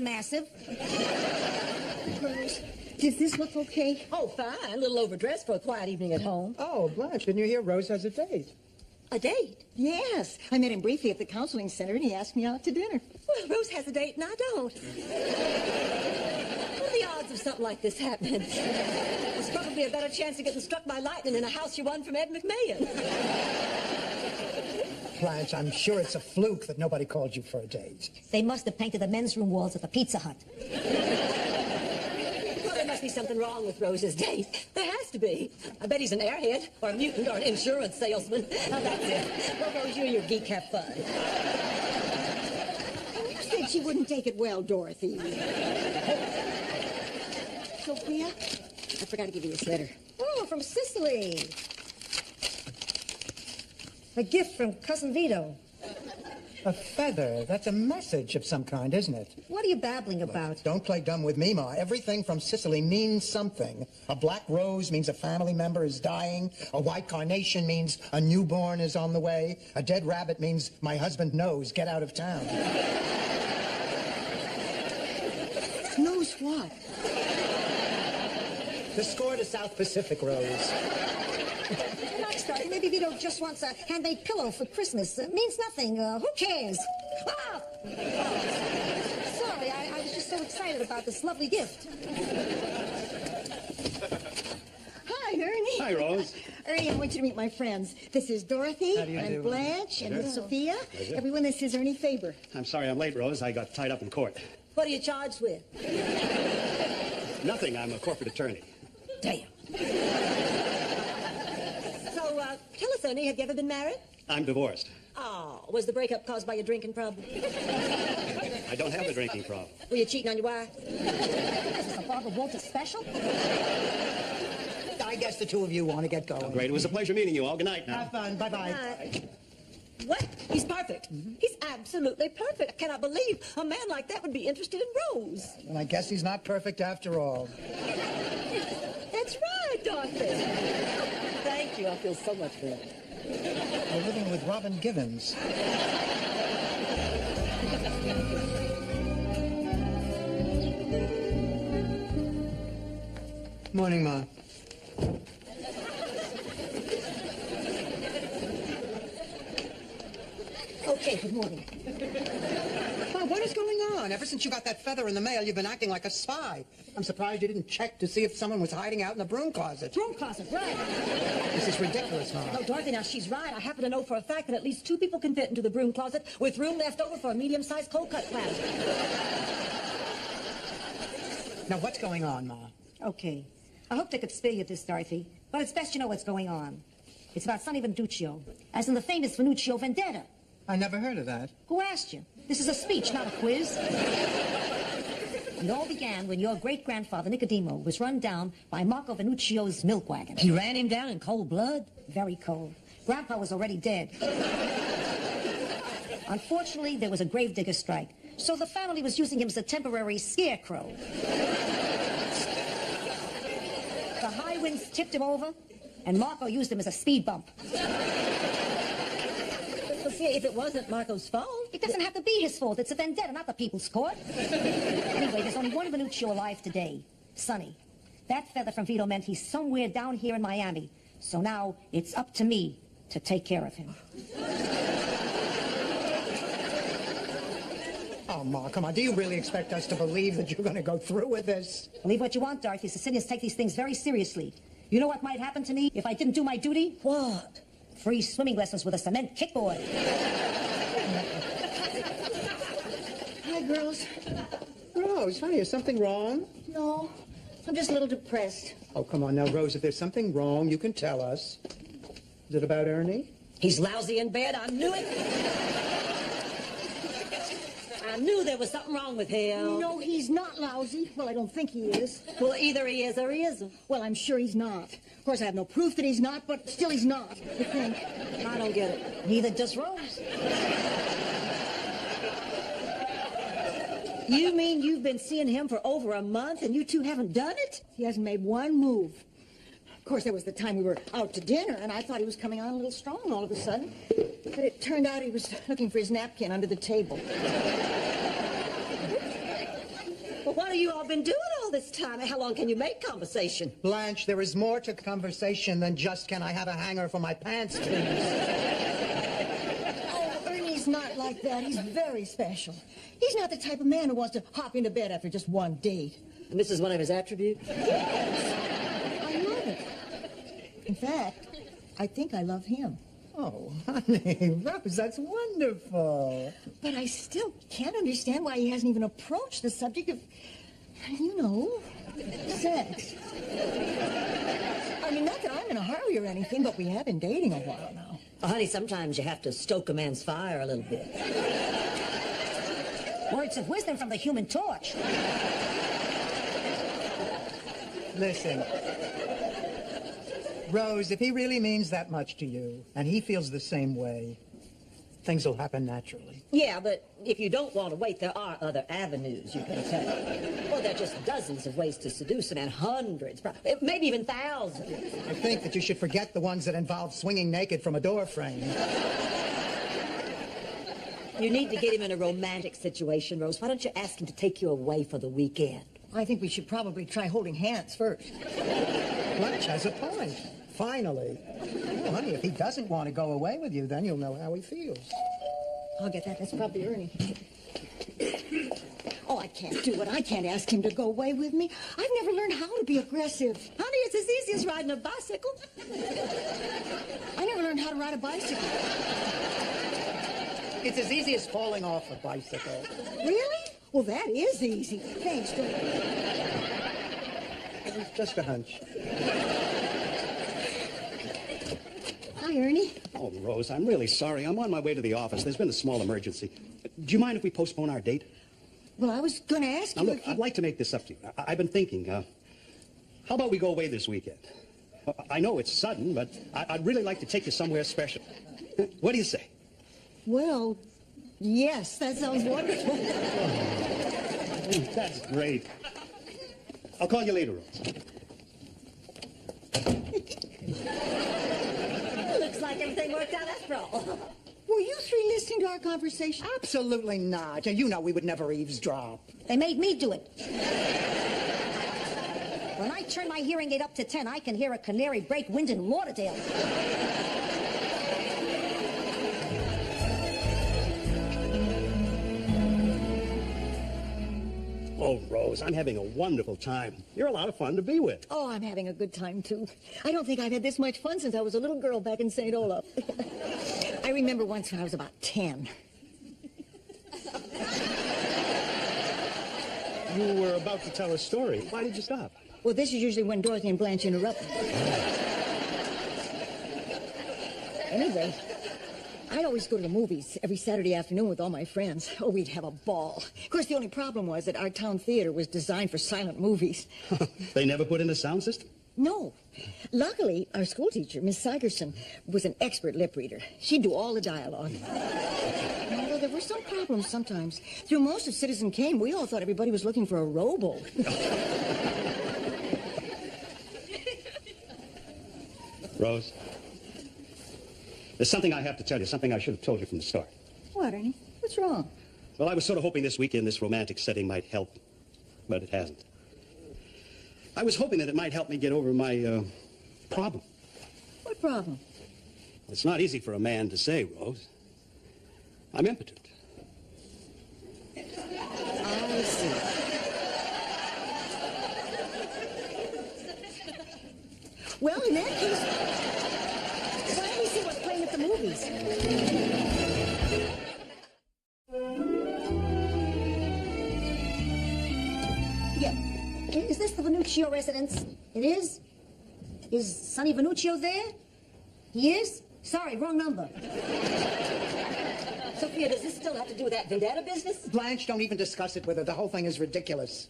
nothing massive. Rose, does this look okay? Oh, fine. A little overdressed for a quiet evening at home. Oh, Blanche, didn't you hear Rose has a date? A date? Yes. I met him briefly at the counseling center, and he asked me out to dinner. Well, Rose has a date, and I don't. What are the odds of something like this happening? There's probably a better chance of getting struck by lightning in a house you won from Ed McMahon. Blanche, I'm sure it's a fluke that nobody called you for a date. They must have painted the men's room walls at the Pizza Hut. Well, there must be something wrong with Rose's date. There has to be. I bet he's an airhead, or a mutant, or an insurance salesman. Now, that's it. Well, Rose, you and your geek have fun. You said she wouldn't take it well, Dorothy. Sophia, I forgot to give you this letter. Oh, from Sicily. A gift from Cousin Vito. A feather. That's a message of some kind, isn't it? What are you babbling about? Don't play dumb with me, Ma. Everything from Sicily means something. A black rose means a family member is dying. A white carnation means a newborn is on the way. A dead rabbit means my husband knows, get out of town. Knows what? The score to South Pacific, Rose. Nice, Dorothy. Maybe Vito just wants a handmade pillow for Christmas. It means nothing. Who cares? Ah! Sorry, I was just so excited about this lovely gift. Hi, Ernie. Hi, Rose. Ernie, I want you to meet my friends. This is Dorothy How do you do? and Blanche and Pleasure. Sophia. Pleasure. Everyone, this is Ernie Faber. I'm sorry I'm late, Rose. I got tied up in court. What are you charged with? Nothing. I'm a corporate attorney. Damn. So, tell us, Ernie, have you ever been married? I'm divorced. Oh, was the breakup caused by your drinking problem? I don't have a drinking problem. Were you cheating on your wife? Is this a Barbara Walters special? I guess the two of you want to get going. Great. It was a pleasure meeting you all. Good night now. Have fun. Bye-bye. What? He's perfect. He's absolutely perfect. I cannot believe a man like that would be interested in Rose. And I guess he's not perfect after all. That's right, Dorothy. Thank you. I feel so much better. We're living with Robin Givens. Morning, Ma. Okay, good morning. Ma, what is going on? Ever since you got that feather in the mail, you've been acting like a spy. I'm surprised you didn't check to see if someone was hiding out in the broom closet. Broom closet, right. This is ridiculous, Ma. No, Dorothy, now she's right. I happen to know for a fact that at least 2 people can fit into the broom closet with room left over for a medium-sized cold cut platter. Now, what's going on, Ma? Okay. I hoped I could spare you this, Dorothy, but it's best you know what's going on. It's about Sonny Venuccio, as in the famous Venuccio vendetta. I never heard of that. Who asked you? This is a speech, not a quiz. It all began when your great-grandfather, Nicodemo, was run down by Marco Venuccio's milk wagon. He ran him down in cold blood? Very cold. Grandpa was already dead. Unfortunately, there was a gravedigger strike, so the family was using him as a temporary scarecrow. The high winds tipped him over, and Marco used him as a speed bump. Well, see, if it wasn't Marco's fault... It doesn't have to be his fault. It's a vendetta, not the people's court. Anyway, there's only one Venuccio alive today, Sonny. That feather from Vito meant he's somewhere down here in Miami. So now it's up to me to take care of him. Oh, Ma, come on. Do you really expect us to believe that you're going to go through with this? Believe what you want, Dorothy. Sicilians take these things very seriously. You know what might happen to me if I didn't do my duty? What? Free swimming lessons with a cement kickboard. Hi, girls. Rose, honey, is something wrong? No, I'm just a little depressed. Oh, come on now, Rose. If there's something wrong, you can tell us. Is it about Ernie? He's lousy in bed. I knew it. I knew there was something wrong with him. No, he's not lousy. Well, I don't think he is. Well, either he is or he isn't. Well, I'm sure he's not. Of course, I have no proof that he's not, but still he's not, I think. I don't get it. Neither does Rose. You mean you've been seeing him for over a month and you two haven't done it? He hasn't made one move. Of course, there was the time we were out to dinner, and I thought he was coming on a little strong all of a sudden. But it turned out he was looking for his napkin under the table. been doing all this time? How long can you make conversation? Blanche, there is more to conversation than just, can I have a hanger for my pants, please? Oh, Ernie's not like that. He's very special. He's not the type of man who wants to hop into bed after just one date. And this is one of his attributes? I love it. In fact, I think I love him. Oh, honey, Rose, that's wonderful. But I still can't understand why he hasn't even approached the subject of, sex. I mean, not that I'm in a hurry or anything, but we have been dating a while now. Well, honey, sometimes you have to stoke a man's fire a little bit. Words of wisdom from the Human Torch. Listen, Rose, if he really means that much to you, and he feels the same way, things will happen naturally. Yeah, but if you don't want to wait, there are other avenues you can take. Well, there are just dozens of ways to seduce a man, hundreds, maybe even thousands. I think that you should forget the ones that involve swinging naked from a door frame. You need to get him in a romantic situation, Rose. Why don't you ask him to take you away for the weekend? I think we should probably try holding hands first. Blanche has a point. Finally. Oh, honey, if he doesn't want to go away with you, then you'll know how he feels. I'll get that. That's probably Ernie. Oh, I can't do it. I can't ask him to go away with me. I've never learned how to be aggressive. Honey, it's as easy as riding a bicycle. I never learned how to ride a bicycle. It's as easy as falling off a bicycle. Really? Well, that is easy. Thanks, George. It's just a hunch. Hi, Ernie. Oh, Rose, I'm really sorry. I'm on my way to the office. There's been a small emergency. Do you mind if we postpone our date? Well, I was going to ask Now, you look, if you... I'd like to make this up to you. I've been thinking, how about we go away this weekend? I know it's sudden, but I'd really like to take you somewhere special. What do you say? Well, yes, that sounds wonderful. That's great. I'll call you later, Rose. Looks like everything worked out after all. Were you three listening to our conversation? Absolutely not. You know we would never eavesdrop. They made me do it. When I turn my hearing aid up to 10, I can hear a canary break wind in Lauderdale. Oh, Rose, I'm having a wonderful time. You're a lot of fun to be with. Oh, I'm having a good time, too. I don't think I've had this much fun since I was a little girl back in St. Olaf. I remember once when I was about 10. You were about to tell a story. Why did you stop? Well, this is usually when Dorothy and Blanche interrupt me. Anyway, I'd always go to the movies every Saturday afternoon with all my friends. Oh, we'd have a ball. Of course, the only problem was that our town theater was designed for silent movies. They never put in a sound system? No. Luckily, our school teacher, Miss Sigerson, was an expert lip reader. She'd do all the dialogue. Although there were some problems sometimes. Through most of Citizen Kane, we all thought everybody was looking for a rowboat. Rose, there's something I have to tell you, something I should have told you from the start. What, Ernie? What's wrong? Well, I was sort of hoping this weekend this romantic setting might help, but it hasn't. I was hoping that it might help me get over my problem. What problem? It's not easy for a man to say, Rose. I'm impotent. I see. Well, in that case, why don't we see what's playing at the movies? Yeah. Is this the Venuccio residence? It is? Is Sonny Venuccio there? He is? Sorry, wrong number. Sophia, does this still have to do with that vendetta business? Blanche, don't even discuss it with her. The whole thing is ridiculous.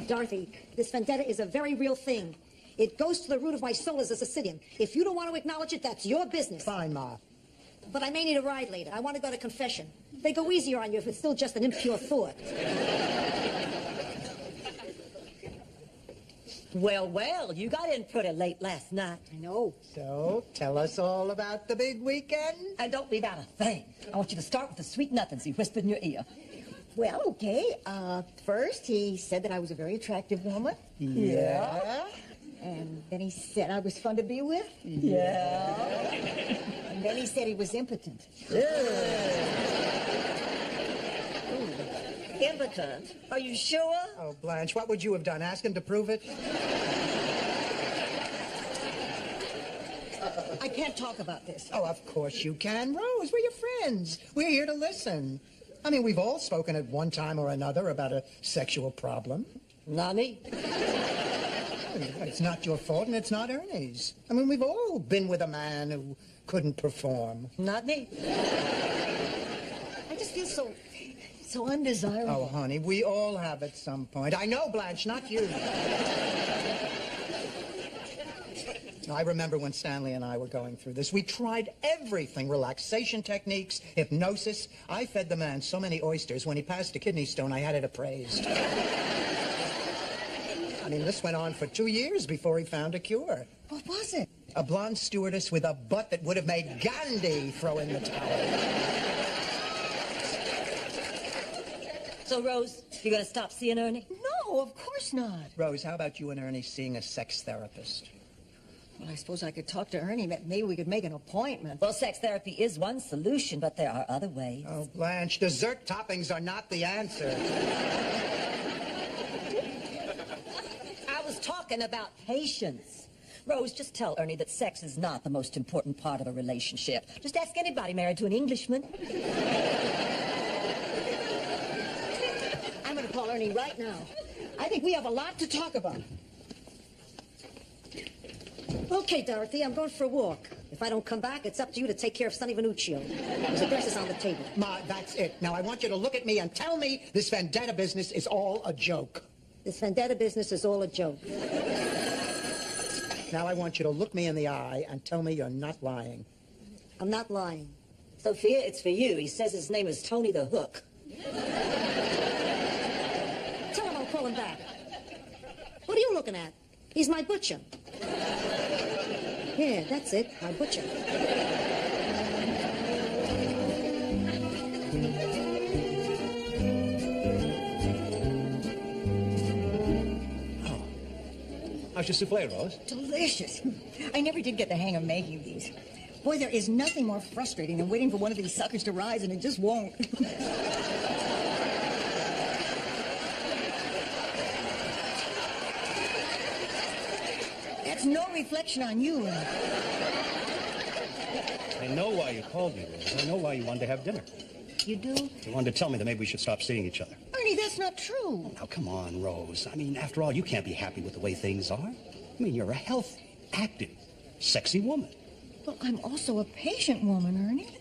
Dorothy, this vendetta is a very real thing. It goes to the root of my soul as a Sicilian. If you don't want to acknowledge it, that's your business. Fine, Ma. But I may need a ride later. I want to go to confession. They go easier on you if it's still just an impure thought. Well, well, you got in pretty late last night. I know. So, tell us all about the big weekend. And don't leave out a thing. I want you to start with the sweet nothings he whispered in your ear. Well, okay. First, he said that I was a very attractive woman. Yeah. And then he said I was fun to be with. Yeah. And then he said he was impotent. Impotent? Are you sure? Oh, Blanche, what would you have done? Ask him to prove it? I can't talk about this. Oh, of course you can. Rose, we're your friends. We're here to listen. I mean, we've all spoken at one time or another about a sexual problem. Nani? It's not your fault, and it's not Ernie's. I mean, we've all been with a man who couldn't perform. Not me. I just feel so undesirable. Oh, honey, we all have at some point. I know, Blanche, not you. I remember when Stanley and I were going through this. We tried everything, relaxation techniques, hypnosis. I fed the man so many oysters. When he passed a kidney stone, I had it appraised. I mean, this went on for 2 years before he found a cure. What was it? A blonde stewardess with a butt that would have made Gandhi throw in the towel. So, Rose, you gonna stop seeing Ernie? No, of course not. Rose, how about you and Ernie seeing a sex therapist? Well, I suppose I could talk to Ernie. Maybe we could make an appointment. Well, sex therapy is one solution, but there are other ways. Oh, Blanche, dessert toppings are not the answer. I was talking about patience. Rose, just tell Ernie that sex is not the most important part of a relationship. Just ask anybody married to an Englishman. I'm going to call Ernie right now. I think we have a lot to talk about. Okay, Dorothy, I'm going for a walk. If I don't come back, it's up to you to take care of Sonny Venuccio. His address is on the table. Ma, that's it. Now, I want you to look at me and tell me this vendetta business is all a joke. This vendetta business is all a joke. Now, I want you to look me in the eye and tell me you're not lying. I'm not lying. Sophia, it's for you. He says his name is Tony the Hook. Tell him I'll call him back. What are you looking at? He's my butcher. Yeah, that's it, my butcher. How's your souffle, Rose? Delicious. I never did get the hang of making these. Boy, there is nothing more frustrating than waiting for one of these suckers to rise, and it just won't. That's no reflection on you. I know why you called me, Rose. I know why you wanted to have dinner. You do? You wanted to tell me that maybe we should stop seeing each other. Ernie, that's not true. Now, come on, Rose. I mean, after all, you can't be happy with the way things are. I mean, you're a healthy, active, sexy woman. Well, I'm also a patient woman, Ernie.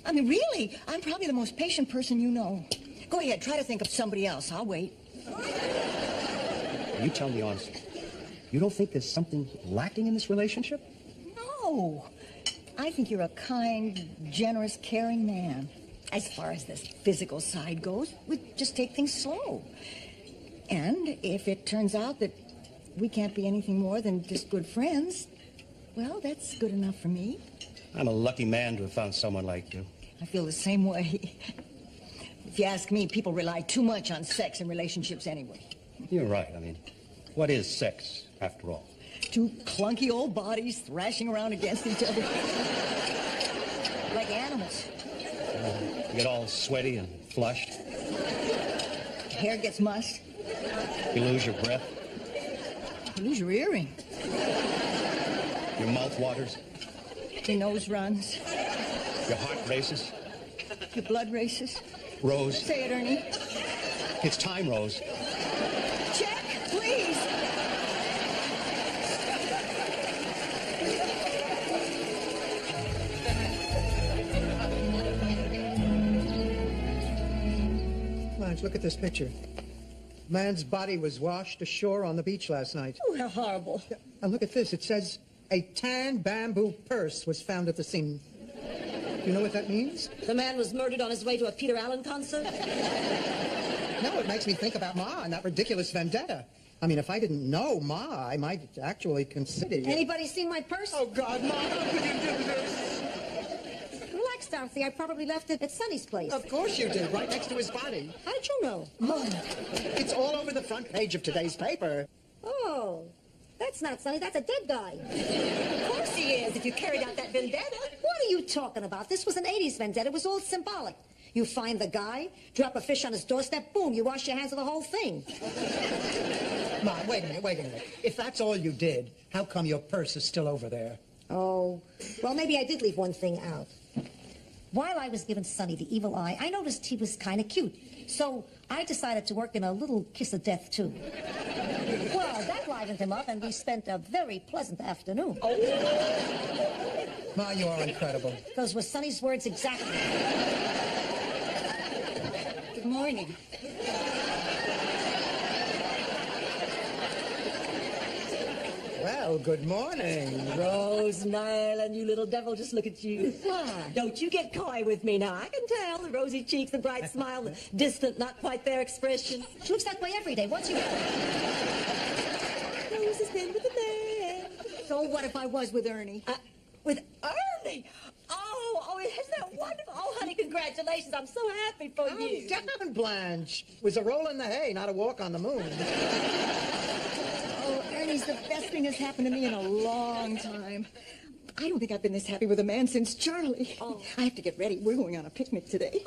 I mean, really, I'm probably the most patient person you know. Go ahead, try to think of somebody else. I'll wait. You tell me honestly, you don't think there's something lacking in this relationship? No. I think you're a kind, generous, caring man. As far as this physical side goes, we just take things slow. And if it turns out that we can't be anything more than just good friends, well, that's good enough for me. I'm a lucky man to have found someone like you. I feel the same way. If you ask me, people rely too much on sex in relationships anyway. You're right. I mean, what is sex, after all? Two clunky old bodies thrashing around against each other. Like animals. You get all sweaty and flushed. Hair gets mussed. You lose your breath. You lose your earring. Your mouth waters. Your nose runs. Your heart races. Your blood races. Rose. Say it, Ernie. It's time, Rose. Check, please. Blanche, look at this picture. Man's body was washed ashore on the beach last night. Oh, how horrible. And look at this. It says a tan bamboo purse was found at the scene. You know what that means? The man was murdered on his way to a Peter Allen concert? No, it makes me think about Ma and that ridiculous vendetta. I mean, if I didn't know Ma, I might actually consider you. Anybody seen my purse? Oh, God, Ma, how could you do this? Relax, Dorothy. I probably left it at Sonny's place. Of course you did, right next to his body. How did you know? It's all over the front page of today's paper. Oh, that's not Sonny. That's a dead guy. Of course he is, if you carried out that vendetta. What are you talking about? This was an 80s vendetta. It was all symbolic. You find the guy, drop a fish on his doorstep, boom, you wash your hands of the whole thing. Ma, wait a minute. If that's all you did, how come your purse is still over there? Oh, well, maybe I did leave one thing out. While I was giving Sonny the evil eye, I noticed he was kind of cute. So I decided to work in a little kiss of death, too. Well, that livened him up, and we spent a very pleasant afternoon. Ma, you are incredible. Those were Sonny's words exactly. Good morning. Well, good morning. Rose Nyland, you little devil, just look at you. Why? Don't you get coy with me now. I can tell the rosy cheeks, the bright smile, the distant, not quite there expression. She looks that way every day. What's your... Rose has been with the man. So what if I was with Ernie? With Ernie? Oh, isn't that wonderful? Oh, honey, congratulations. I'm so happy for you. Down, Blanche. It was a roll in the hay, not a walk on the moon. Oh, Ernie's the best thing that's happened to me in a long time. I don't think I've been this happy with a man since Charlie. Oh. I have to get ready. We're going on a picnic today.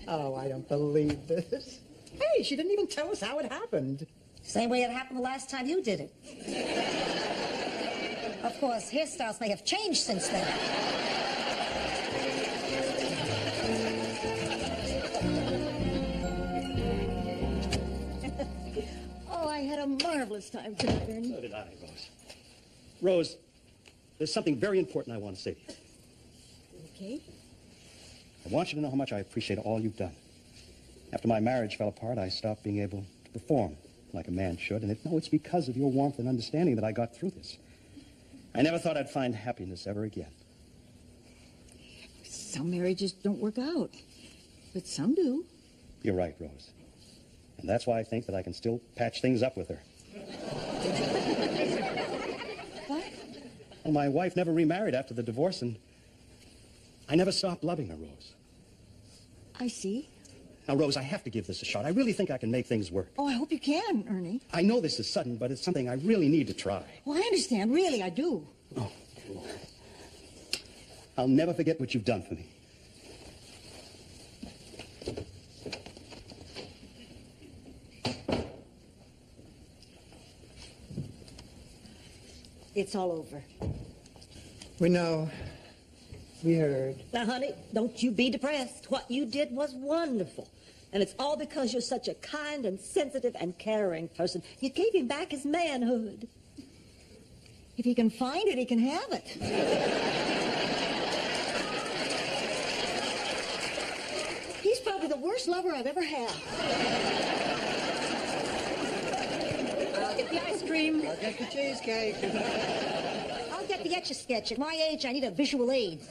Oh, I don't believe this. Hey, she didn't even tell us how it happened. Same way it happened the last time you did it. Of course, hairstyles may have changed since then. Oh, I had a marvelous time tonight, Ernie. So did I, Rose. Rose, there's something very important I want to say to you. Okay. I want you to know how much I appreciate all you've done. After my marriage fell apart, I stopped being able to perform like a man should, and it's because of your warmth and understanding that I got through this. I never thought I'd find happiness ever again. Some marriages don't work out, but some do. You're right, Rose. And that's why I think that I can still patch things up with her. What? Well, my wife never remarried after the divorce, and I never stopped loving her, Rose. I see. Now, Rose, I have to give this a shot. I really think I can make things work. Oh, I hope you can, Ernie. I know this is sudden, but it's something I really need to try. Well, I understand. Really, I do. Oh, I'll never forget what you've done for me. It's all over. We know. We heard. Now, honey, don't you be depressed. What you did was wonderful. And it's all because you're such a kind and sensitive and caring person. You gave him back his manhood. If he can find it, he can have it. He's probably the worst lover I've ever had. I'll get the ice cream. I'll get the cheesecake. I'll get the Etch-a-Sketch. At my age, I need a visual aid.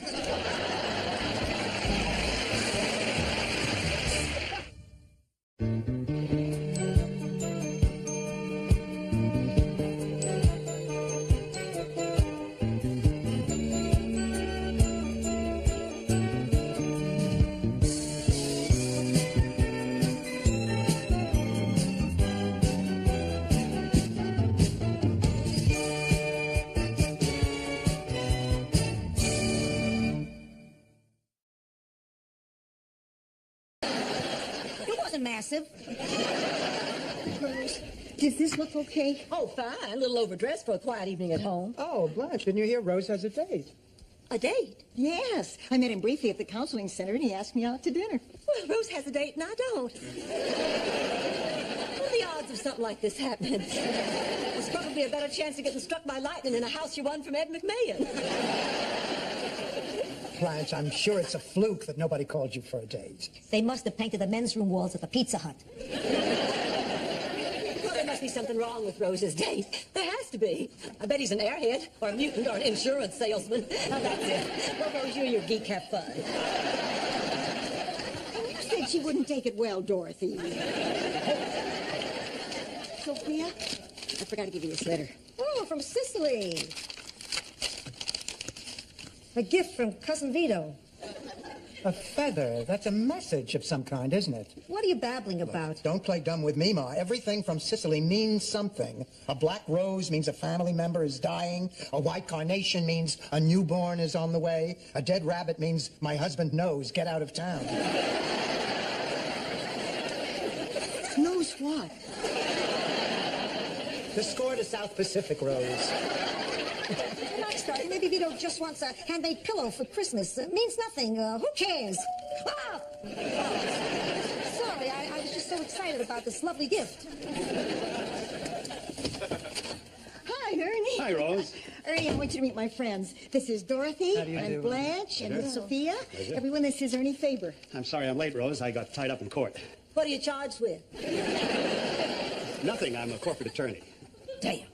Massive. Rose, does this look okay? Oh, fine. A little overdressed for a quiet evening at home. Oh, Blanche, didn't you hear Rose has a date? A date? Yes. I met him briefly at the counseling center, and he asked me out to dinner. Well, Rose has a date and I don't. What are the odds of something like this happening? There's probably a better chance of getting struck by lightning in a house you won from Ed McMahon. Blanche, I'm sure it's a fluke that nobody called you for a date. They must have painted the men's room walls at the Pizza Hut. Well, there must be something wrong with Rose's date. There has to be. I bet he's an airhead, or a mutant, or an insurance salesman. Now, that's it. Well, Rose, you and your geek have fun. You said she wouldn't take it well, Dorothy. Sophia, I forgot to give you this letter. Oh, from Sicily. A gift from Cousin Vito. A feather. That's a message of some kind, isn't it? What are you babbling about? Don't play dumb with me, Ma. Everything from Sicily means something. A black rose means a family member is dying. A white carnation means a newborn is on the way. A dead rabbit means my husband knows, get out of town. Knows what? The score to South Pacific, Rose. Relax, darling. Maybe Vito just wants a handmade pillow for Christmas. It means nothing. Who cares? Ah! Sorry, I was just so excited about this lovely gift. Hi, Ernie. Hi, Rose. Ernie, I want you to meet my friends. This is Dorothy How do you and do? Blanche and Pleasure. Sophia. Pleasure. Everyone, this is Ernie Faber. I'm sorry I'm late, Rose. I got tied up in court. What are you charged with? Nothing. I'm a corporate attorney. Damn.